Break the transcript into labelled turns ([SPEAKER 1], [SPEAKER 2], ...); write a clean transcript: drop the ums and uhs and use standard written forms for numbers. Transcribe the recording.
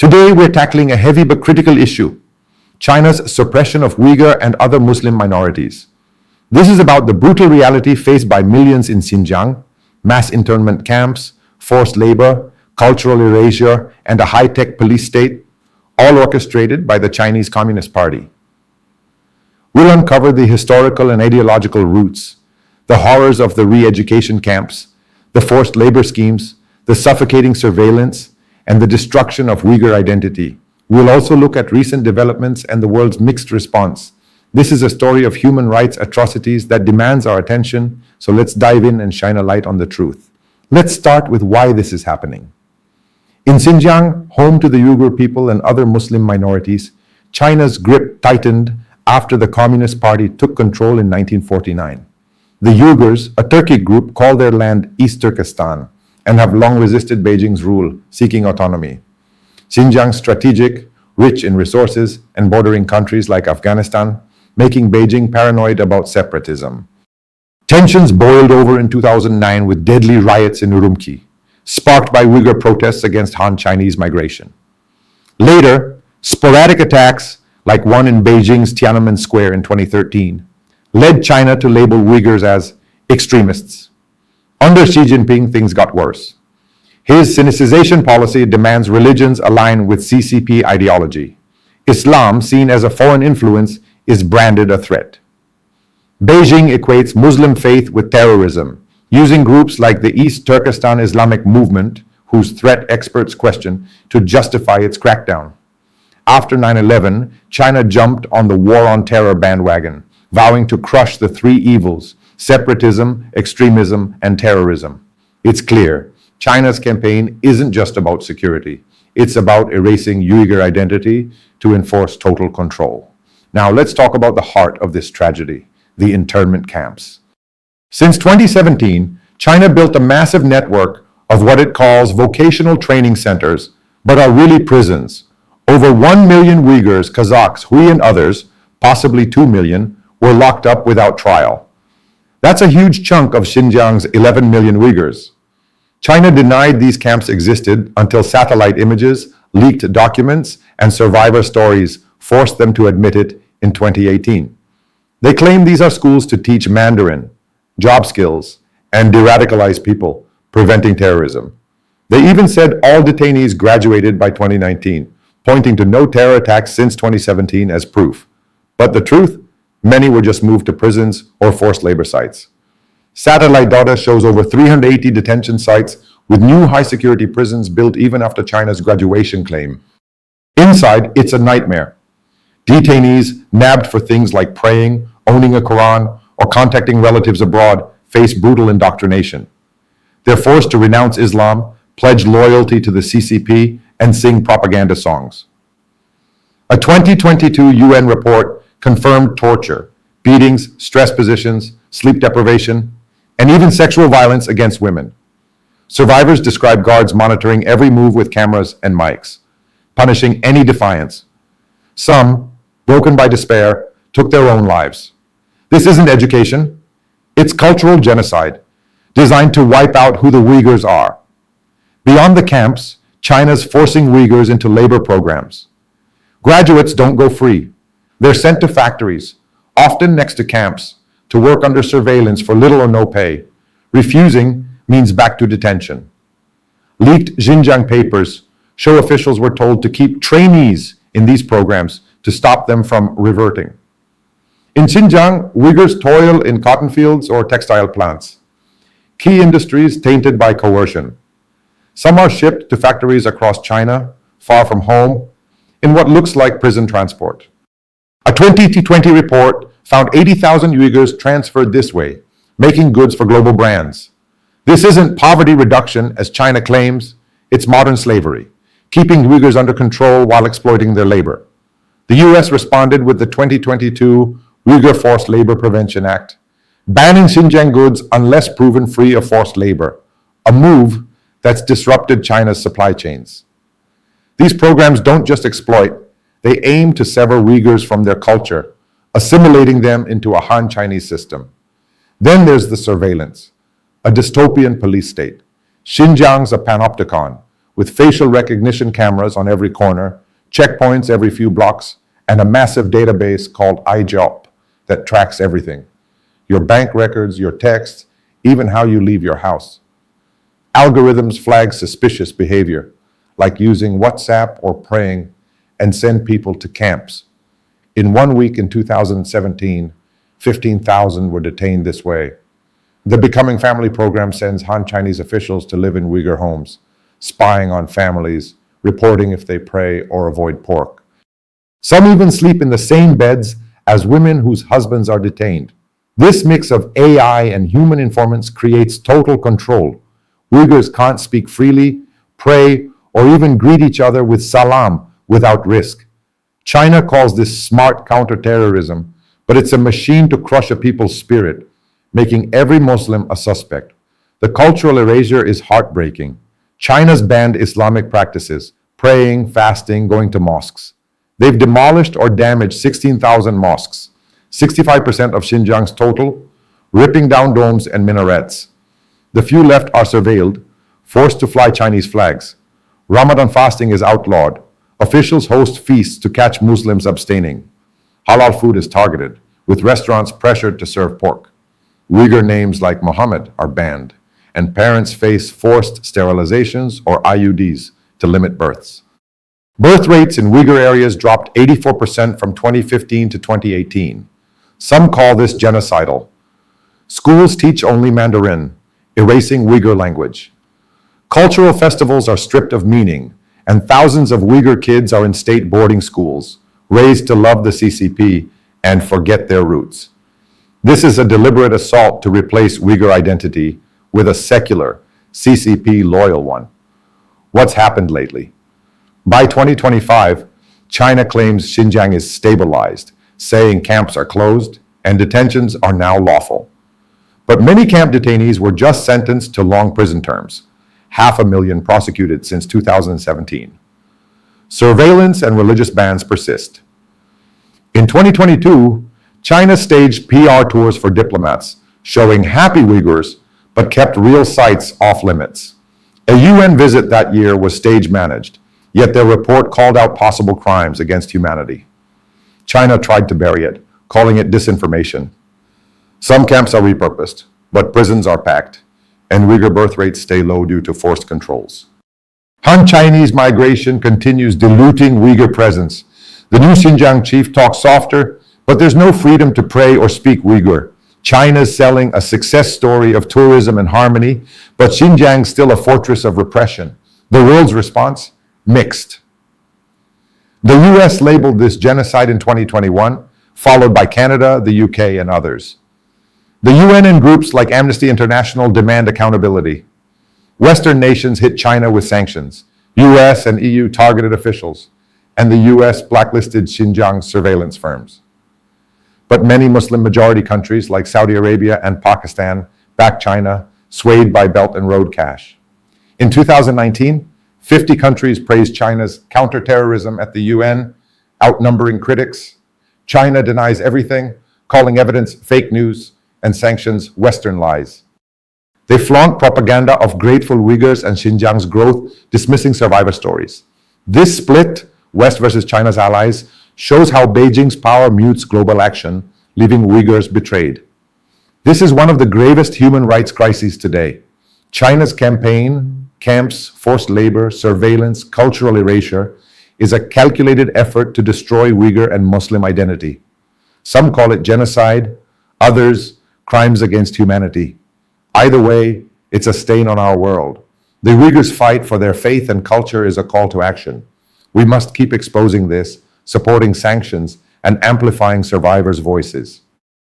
[SPEAKER 1] Today, we're tackling a heavy but critical issue: China's suppression of Uyghur and other Muslim minorities. This is about the brutal reality faced by millions in Xinjiang: mass internment camps, forced labor, cultural erasure, and a high-tech police state, all orchestrated by the Chinese Communist Party. We'll uncover the historical and ideological roots, the horrors of the re-education camps, the forced labor schemes, the suffocating surveillance, and the destruction of Uyghur identity. We'll also look at recent developments and the world's mixed response. This is a story of human rights atrocities that demands our attention, so let's dive in and shine a light on the truth. Let's start with why this is happening. In Xinjiang, home to the Uyghur people and other Muslim minorities, China's grip tightened after the Communist Party took control in 1949. The Uyghurs, a Turkic group, call their land East Turkestan and have long resisted Beijing's rule, seeking autonomy. Xinjiang's strategic, rich in resources, and bordering countries like Afghanistan, making Beijing paranoid about separatism. Tensions boiled over in 2009 with deadly riots in Urumqi, sparked by Uyghur protests against Han Chinese migration. Later, sporadic attacks, like one in Beijing's Tiananmen Square in 2013, led China to label Uyghurs as extremists. Under Xi Jinping, things got worse. His sinicization policy demands religions align with CCP ideology. Islam, seen as a foreign influence, is branded a threat. Beijing equates Muslim faith with terrorism, using groups like the East Turkestan Islamic Movement, whose threat experts question, to justify its crackdown. After 9/11, China jumped on the war on terror bandwagon, vowing to crush the three evils: separatism, extremism, and terrorism. It's clear, China's campaign isn't just about security. It's about erasing Uyghur identity to enforce total control. Now let's talk about the heart of this tragedy: the internment camps. Since 2017, China built a massive network of what it calls vocational training centers, but are really prisons. Over 1 million Uyghurs, Kazakhs, Hui, and others, possibly 2 million, were locked up without trial. That's a huge chunk of Xinjiang's 11 million Uyghurs. China denied these camps existed until satellite images, leaked documents, and survivor stories forced them to admit it in 2018. They claim these are schools to teach Mandarin, job skills, and de-radicalize people, preventing terrorism. They even said all detainees graduated by 2019, pointing to no terror attacks since 2017 as proof. But the truth? Many were just moved to prisons or forced labor sites. Satellite data shows over 380 detention sites with new high-security prisons built even after China's graduation claim. Inside, it's a nightmare. Detainees nabbed for things like praying, owning a Quran, or contacting relatives abroad face brutal indoctrination. They're forced to renounce Islam, pledge loyalty to the CCP, and sing propaganda songs. A 2022 UN report confirmed torture, beatings, stress positions, sleep deprivation, and even sexual violence against women. Survivors describe guards monitoring every move with cameras and mics, punishing any defiance. Some, broken by despair, took their own lives. This isn't education, it's cultural genocide, designed to wipe out who the Uyghurs are. Beyond the camps, China's forcing Uyghurs into labor programs. Graduates don't go free. They're sent to factories, often next to camps, to work under surveillance for little or no pay. Refusing means back to detention. Leaked Xinjiang papers show officials were told to keep trainees in these programs to stop them from reverting. In Xinjiang, Uyghurs toil in cotton fields or textile plants, key industries tainted by coercion. Some are shipped to factories across China, far from home, in what looks like prison transport. A 2020 report found 80,000 Uyghurs transferred this way, making goods for global brands. This isn't poverty reduction, as China claims, it's modern slavery, keeping Uyghurs under control while exploiting their labor. The US responded with the 2022 Uyghur Forced Labor Prevention Act, banning Xinjiang goods unless proven free of forced labor, a move that's disrupted China's supply chains. These programs don't just exploit, they aim to sever Uyghurs from their culture, assimilating them into a Han Chinese system. Then there's the surveillance, a dystopian police state. Xinjiang's a panopticon, with facial recognition cameras on every corner, checkpoints every few blocks, and a massive database called iJob that tracks everything. Your bank records, your texts, even how you leave your house. Algorithms flag suspicious behavior, like using WhatsApp or praying, and send people to camps. In 1 week in 2017, 15,000 were detained this way. The Becoming Family program sends Han Chinese officials to live in Uyghur homes, spying on families, reporting if they pray or avoid pork. Some even sleep in the same beds as women whose husbands are detained. This mix of AI and human informants creates total control. Uyghurs can't speak freely, pray, or even greet each other with salam without risk. China calls this smart counterterrorism, but it's a machine to crush a people's spirit, making every Muslim a suspect. The cultural erasure is heartbreaking. China's banned Islamic practices, praying, fasting, going to mosques. They've demolished or damaged 16,000 mosques, 65% of Xinjiang's total, ripping down domes and minarets. The few left are surveilled, forced to fly Chinese flags. Ramadan fasting is outlawed. Officials host feasts to catch Muslims abstaining. Halal food is targeted, with restaurants pressured to serve pork. Uyghur names like Muhammad are banned, and parents face forced sterilizations or IUDs to limit births. Birth rates in Uyghur areas dropped 84% from 2015 to 2018. Some call this genocidal. Schools teach only Mandarin, erasing Uyghur language. Cultural festivals are stripped of meaning, and thousands of Uyghur kids are in state boarding schools, raised to love the CCP and forget their roots. This is a deliberate assault to replace Uyghur identity with a secular, CCP loyal one. What's happened lately? By 2025, China claims Xinjiang is stabilized, saying camps are closed and detentions are now lawful. But many camp detainees were just sentenced to long prison terms, 500,000 prosecuted since 2017. Surveillance and religious bans persist. In 2022, China staged PR tours for diplomats, showing happy Uyghurs, but kept real sites off limits. A UN visit that year was stage managed, yet their report called out possible crimes against humanity. China tried to bury it, calling it disinformation. Some camps are repurposed, but prisons are packed, and Uyghur birth rates stay low due to forced controls. Han Chinese migration continues diluting Uyghur presence. The new Xinjiang chief talks softer, but there's no freedom to pray or speak Uyghur. China's selling a success story of tourism and harmony, but Xinjiang's still a fortress of repression. The world's response? Mixed. The US labeled this genocide in 2021, followed by Canada, the UK, and others. The UN and groups like Amnesty International demand accountability. Western nations hit China with sanctions. US and EU targeted officials, and the US blacklisted Xinjiang surveillance firms. But many Muslim-majority countries like Saudi Arabia and Pakistan back China, swayed by Belt and Road cash. In 2019, 50 countries praised China's counterterrorism at the UN, outnumbering critics. China denies everything, calling evidence fake news and sanctions Western lies. They flaunt propaganda of grateful Uyghurs and Xinjiang's growth, dismissing survivor stories. This split, West versus China's allies, shows how Beijing's power mutes global action, leaving Uyghurs betrayed. This is one of the gravest human rights crises today. China's campaign, camps, forced labor, surveillance, cultural erasure, is a calculated effort to destroy Uyghur and Muslim identity. Some call it genocide, others crimes against humanity. Either way, it's a stain on our world. The Uyghurs' fight for their faith and culture is a call to action. We must keep exposing this, supporting sanctions, and amplifying survivors' voices.